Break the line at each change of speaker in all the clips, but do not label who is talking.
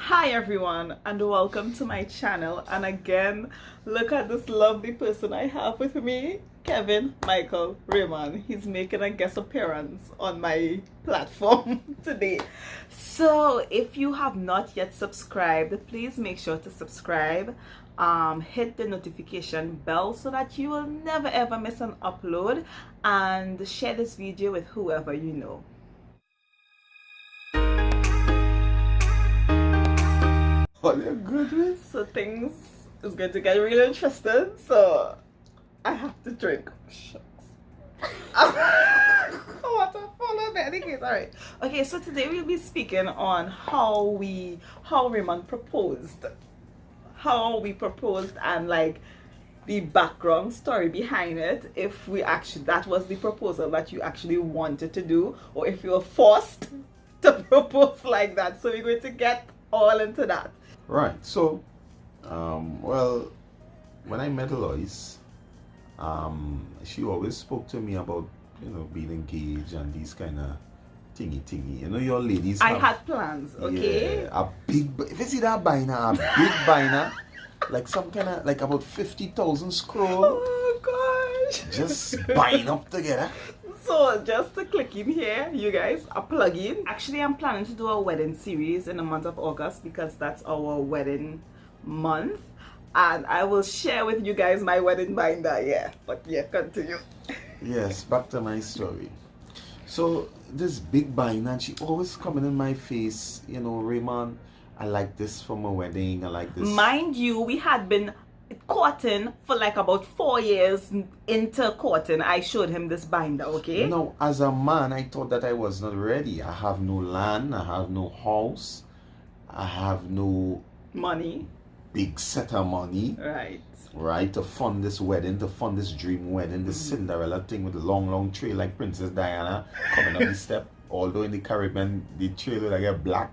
Hi everyone and welcome to my channel, and again look at this lovely person I have with me, Kevin Michael Raymond. He's making a guest appearance on my platform today. So if you have not yet subscribed, please make sure to subscribe. Hit the notification bell so that you will never ever miss an upload, and share this video with whoever you know.
Oh, you're good with?
So things is going to get really interesting, so I have to drink. Shucks. I want to follow the etiquette. Alright. Okay, so today we'll be speaking on how Raymond proposed. How we proposed, and like the background story behind it, if we actually that was the proposal that you actually wanted to do, or if you were forced to propose like that. So we're going to get all into that.
Right. So, well, when I met Lois, she always spoke to me about, being engaged and these kind of thingy. Your ladies
I had plans, okay?
Yeah, a big, if you see that binder, a big binder, like some kind of, like about 50,000 scroll.
Oh gosh.
Just bind up together.
So just to click in here, you guys, a plug-in. Actually, I'm planning to do a wedding series in the month of August because that's our wedding month. And I will share with you guys my wedding binder, yeah. But yeah, continue.
Yes, back to my story. So this big binder, and she always coming in my face, Raymond, I like this for my wedding, I like this.
Mind you, we had been courting for like about 4 years. Into courting, I showed him this binder, okay?
No, as a man, I thought that I was not ready. I have no land, I have no house, I have no
money,
big set of money, right, to fund this wedding, to fund this dream wedding, this Cinderella thing with the long trail like Princess Diana coming up the step. Although in the Caribbean the trail would get black,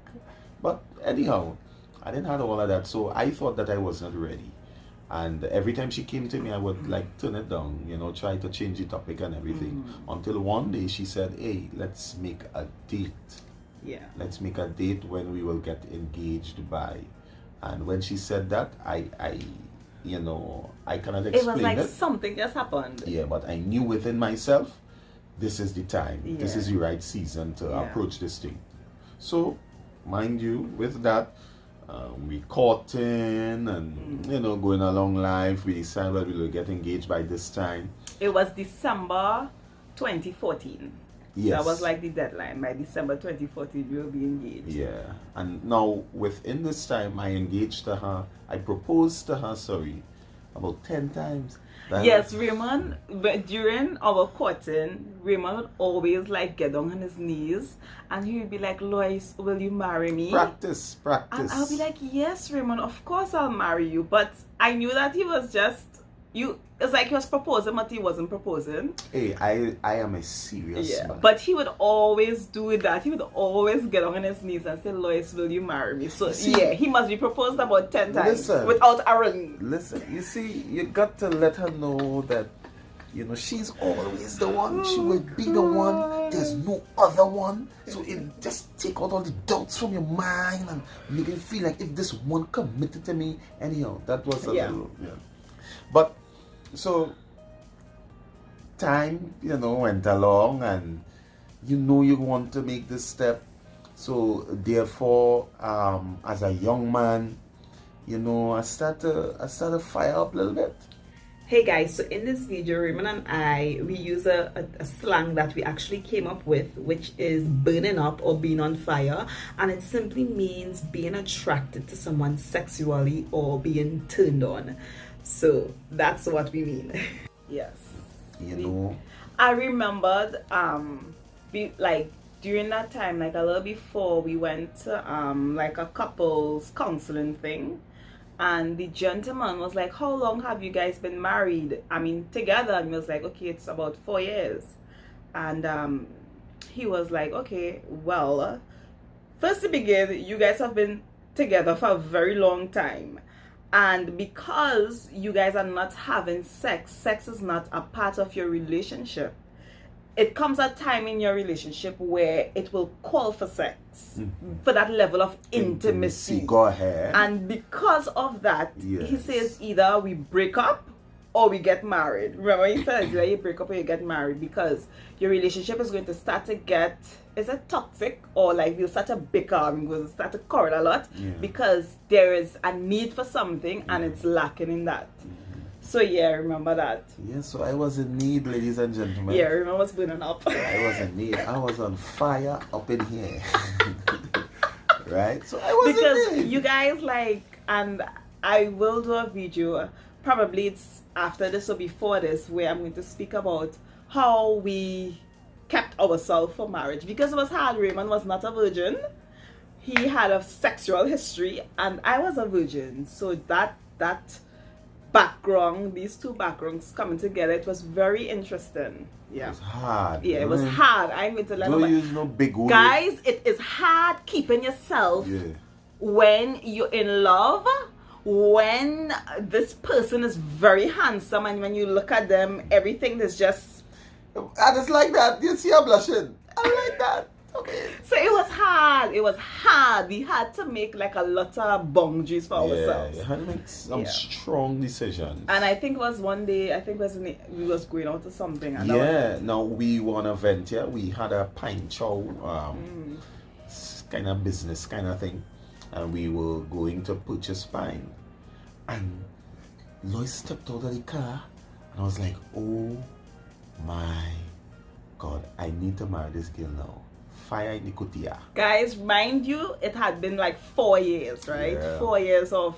but anyhow, I didn't have all of that, so I thought that I was not ready. And every time she came to me, I would like turn it down, try to change the topic and everything. Until one day she said, hey, let's make a date.
Yeah.
Let's make a date when we will get engaged by. And when she said that, I cannot explain it.
It was like something just happened.
Yeah, but I knew within myself, this is the time. Yeah. This is the right season to approach this thing. So, mind you, with that, we courting and going along life. We decided that we will get engaged by this time.
It was December 2014.
Yes.
That was like the deadline. By December 2014 we will be engaged.
Yeah. And now within this time I engaged to her. I proposed to her, about 10 times.
Yes, Raymond, but during our courting, Raymond would always like get down on his knees and he would be like, Lois, will you marry me?
Practice.
And I'll be like, yes, Raymond, of course I'll marry you. But I knew that he was just, it's like he was proposing, but he wasn't proposing.
Hey, I am a serious man.
But he would always do that. He would always get on his knees and say, Lois, will you marry me? So he must be proposed about 10 times without a ring.
Listen, you see, you got to let her know that, she's always the one. She will be the one. There's no other one. So it just take out all the doubts from your mind and make it feel like if this one committed to me. Anyhow, that was a little, But, so time, went along, and you want to make this step. So therefore, as a young man, I start to fire up a little bit.
Hey guys, so in this video, Raymond and we use a slang that we actually came up with, which is burning up or being on fire, and it simply means being attracted to someone sexually or being turned on. So that's what we mean. Yes. I remembered during that time, like a little before, we went to like a couples counseling thing, and the gentleman was like, how long have you guys been married? I mean, together? And he was like, okay, it's about 4 years. And he was like, okay, well, first to begin, you guys have been together for a very long time. And because you guys are not having sex is not a part of your relationship. it comes a time in your relationship where it will call for sex, for that level of intimacy.
Go ahead.
And because of that, he says either we break up or we get married. Remember, he says either you break up or you get married, because your relationship is going to start to get, is it toxic, or like you'll start to bicker and going to start to quarrel a lot, because there is a need for something and it's lacking in that. So yeah, remember that.
Yeah, so I was in need, ladies and gentlemen.
Yeah, remember what's burning up.
I was in need. I was on fire up in here. Right? So I was in need.
You guys, like, and I will do a video, probably it's after this or before this, where I'm going to speak about how we kept ourselves for marriage, because it was hard. Raymond was not a virgin. He had a sexual history and I was a virgin. So that background, these two backgrounds coming together, it was very interesting. Yeah.
It was hard.
Yeah, it was hard. I'm going to let
Don't use no big word.
Guys, it is hard keeping yourself when you're in love, when this person is very handsome, and when you look at them, everything is just...
And it's like that. You see I'm blushing. I like that. Okay.
So it was hard. It was hard. We had to make like a lot of boundaries for ourselves.
Yeah, we had to make some strong decisions.
And I think it was one day, I think it was we was going out to something. And
now we were on a event here. We had a pint chow, kind of business kind of thing. And we were going to purchase pine. And Lois stepped out of the car. And I was like, oh my God, I need to marry this girl now. Fire in the kutia.
Guys, mind you, it had been like 4 years, right? 4 years of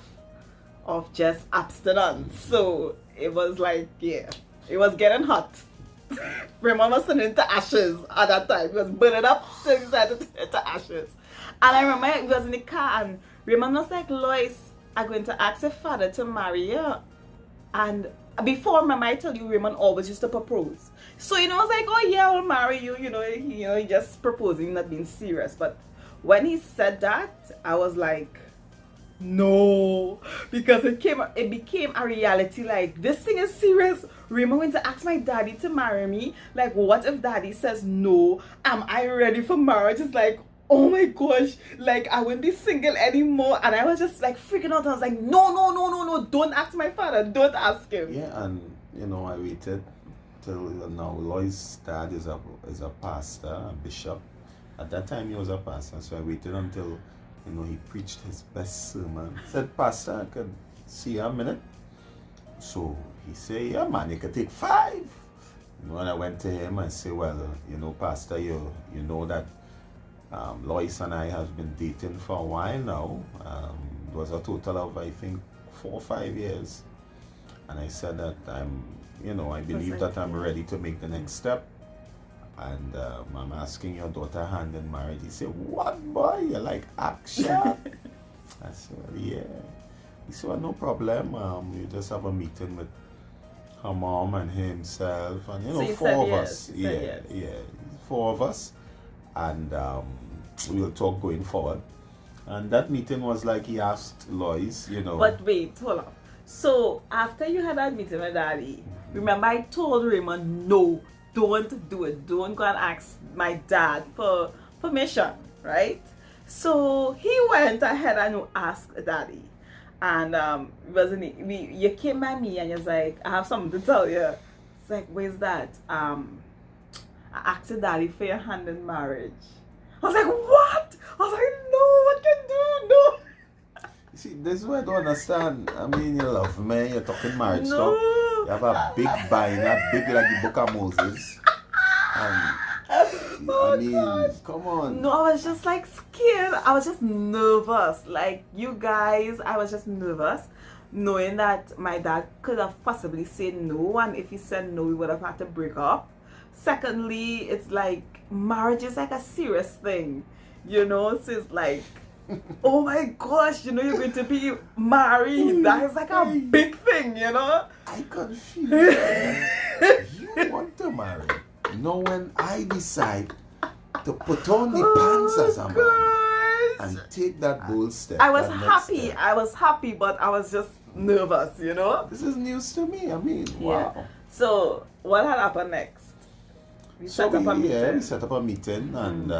just abstinence. So it was like, it was getting hot. Raymond was turning into ashes at that time. He was burning up, so he decided to turn into ashes. And I remember he was in the car and Raymond was like, Lois, I'm going to ask your father to marry you. And before, remember I told you, Raymond always used to propose. So, I was like, oh yeah, I'll marry you, he just proposing, not being serious. But when he said that, I was like, no, because it became a reality, like, this thing is serious. Raymond went to ask my daddy to marry me. Like, what if daddy says no? Am I ready for marriage? It's like, oh my gosh, like, I wouldn't be single anymore. And I was just like freaking out. I was like, no, don't ask my father, don't ask him.
Yeah, and I waited till now. Lois' dad is a pastor, a bishop. At that time he was a pastor, so I waited until he preached his best sermon. Said, Pastor, I could see you a minute. So he said, yeah man, you could take 5. When I went to him and said, well, Pastor, you know that Lois and I have been dating for a while now. It was a total of, I think, 4 or 5 years. And I said that I believe that I'm ready to make the next step. And I'm asking your daughter hand in marriage. He said, what, boy? You like action? I said, well, yeah. He said, well, no problem. You just have a meeting with her mom and himself. And,
so
4 of us. Yeah, 4 of us. And we'll talk going forward. And that meeting was like, he asked Lois,
But wait, hold on. So after you had that meeting with daddy, remember I told Raymond, no, don't do it. Don't go and ask my dad for permission, right? So he went ahead and asked daddy. And you came by me and you was like, I have something to tell you. It's like, where's that? I asked daddy for your hand in marriage. I was like, what? I was like, no, what can I do? No.
You see, this is what I don't understand. I mean, you love me, you're talking marriage
No.
stuff. You have a big binder, big like the book of Moses. And, I mean,
gosh.
come on.
No, I was just like scared. I was just nervous. Like, you guys, I was just nervous. Knowing that my dad could have possibly said no. And if he said no, we would have had to break up. Secondly, it's like, marriage is like a serious thing. So it's like, oh my gosh, you're going to be married. That is like a big thing,
I confused. You want to marry. When I decide to put on the pants as a man and take that bold step.
I was happy, but I was just nervous,
This is news to me. I mean, wow.
So, what had happened next? we set up a meeting.
Yeah, we set up a meeting, and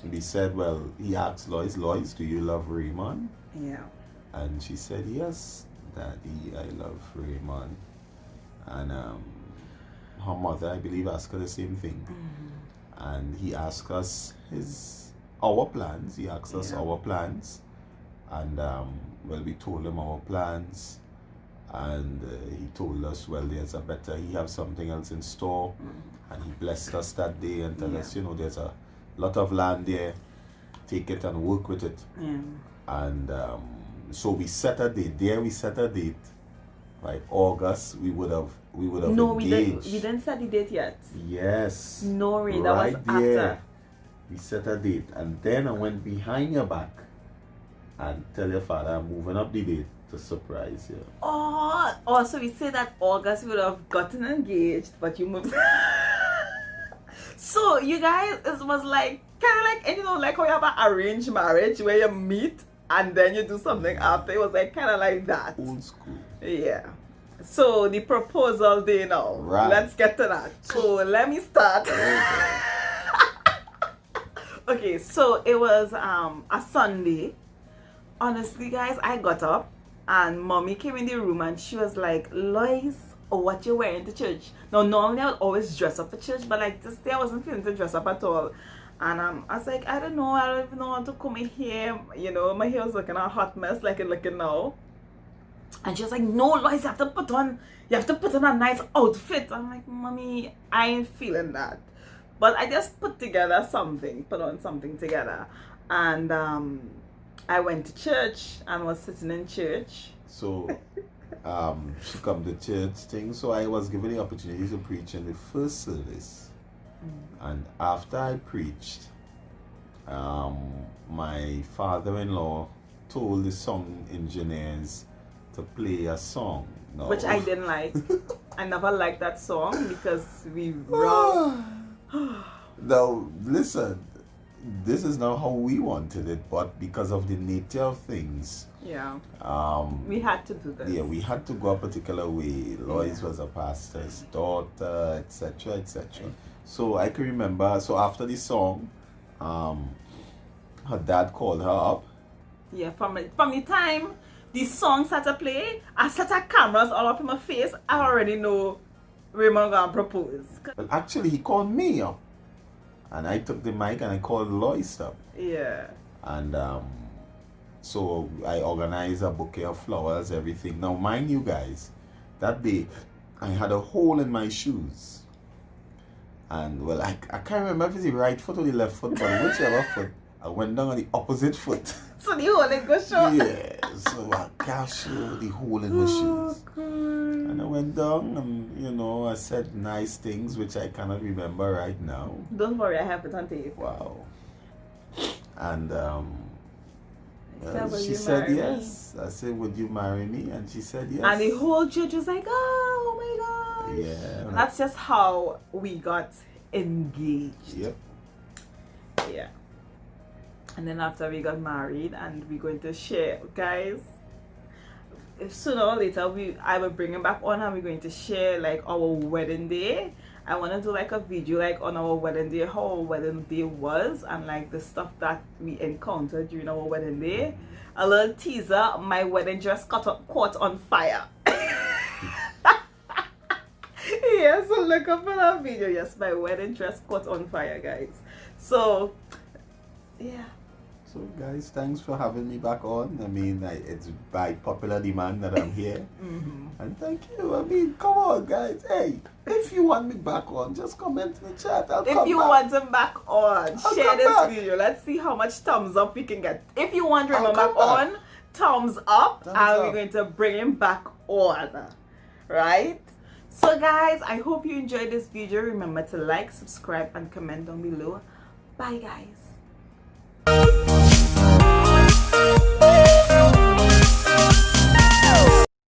we said, well, he asked Lois, do you love Raymond?
Yeah.
And she said, yes, Daddy, I love Raymond. And her mother, I believe, asked her the same thing. And he asked us our plans. He asked us our plans. And, well, we told him our plans. And he told us, well, he have something else in store. And he blessed us that day and told us, there's a lot of land there. Take it and work with it.
Yeah.
And so we set a date. We set a date. Right, August, we would have
no,
engaged.
we didn't set the date yet.
Yes.
No, Ray, that
right
was after.
There, we set a date. And then I went behind your back and tell your father I'm moving up the date to surprise you.
Oh, so we said that August we would have gotten engaged, but you moved. So you guys, it was like kind of like, like how you have an arranged marriage where you meet and then you do something after. It was like kind of like that.
Old school.
Yeah. So the proposal day now.
Right.
Let's get to that. So let me start. Okay, so it was a Sunday. Honestly, guys, I got up and mommy came in the room and she was like, Lois, what you wearing to church? Now normally I would always dress up for church, but like this day I wasn't feeling to dress up at all. And I was like, I don't even know how to comb my hair. My hair was looking a hot mess like it looking now. And she was like, no, Lois, you have to put on a nice outfit. I'm like, mommy, I ain't feeling that. But I just put on something together. And I went to church and was sitting in church.
So she come to church thing. So I was given the opportunity to preach in the first service. And after I preached, my father-in-law told the song engineers to play a song. No.
Which I didn't like. I never liked that song because we wrote.
Now, listen, this is not how we wanted it, but because of the nature of things,
we had to do this.
Yeah, we had to go a particular way. Lois was a pastor's daughter, etc., etc. So I can remember. So after the song, her dad called her up.
Yeah, from the time the song started to play, I set up cameras all up in my face. I already know Raymond gonna propose.
Well, actually, he called me up, and I took the mic and I called Lois up.
Yeah.
And so I organized a bouquet of flowers, everything. Now, mind you guys, that day I had a hole in my shoes. And well, I can't remember if it's the right foot or the left foot, but whichever foot, I went down on the opposite foot.
So the hole in go show?
Yeah, so I can't show the hole in my shoes.
God.
And I went down and, I said nice things, which I cannot remember right now.
Don't worry, I have it on tape.
Wow. And
She
she said yes. I said, would you marry me? And she said yes.
And the whole church was like, oh my gosh.
Yeah.
That's just how we got engaged.
Yep.
Yeah. And then after we got married, and we're going to share, guys, if sooner or later I will bring him back on and we're going to share like our wedding day. I want to do like a video like on our wedding day, how our wedding day was, and like the stuff that we encountered during our wedding day. A little teaser, my wedding dress caught on fire. Yes, so look up for that video. Yes, my wedding dress caught on fire, guys. So, yeah.
So guys, thanks for having me back on. I mean, it's by popular demand that I'm here. And thank you. I mean, come on guys. Hey, if you want me back on, just comment in the chat. I'll come back.
If you want him back on, share this
back.
video. Let's see how much thumbs up we can get. If you want Raymond back on, thumbs up. We're going to bring him back on. Right? So guys, I hope you enjoyed this video. Remember to like, subscribe, and comment down below. Bye guys.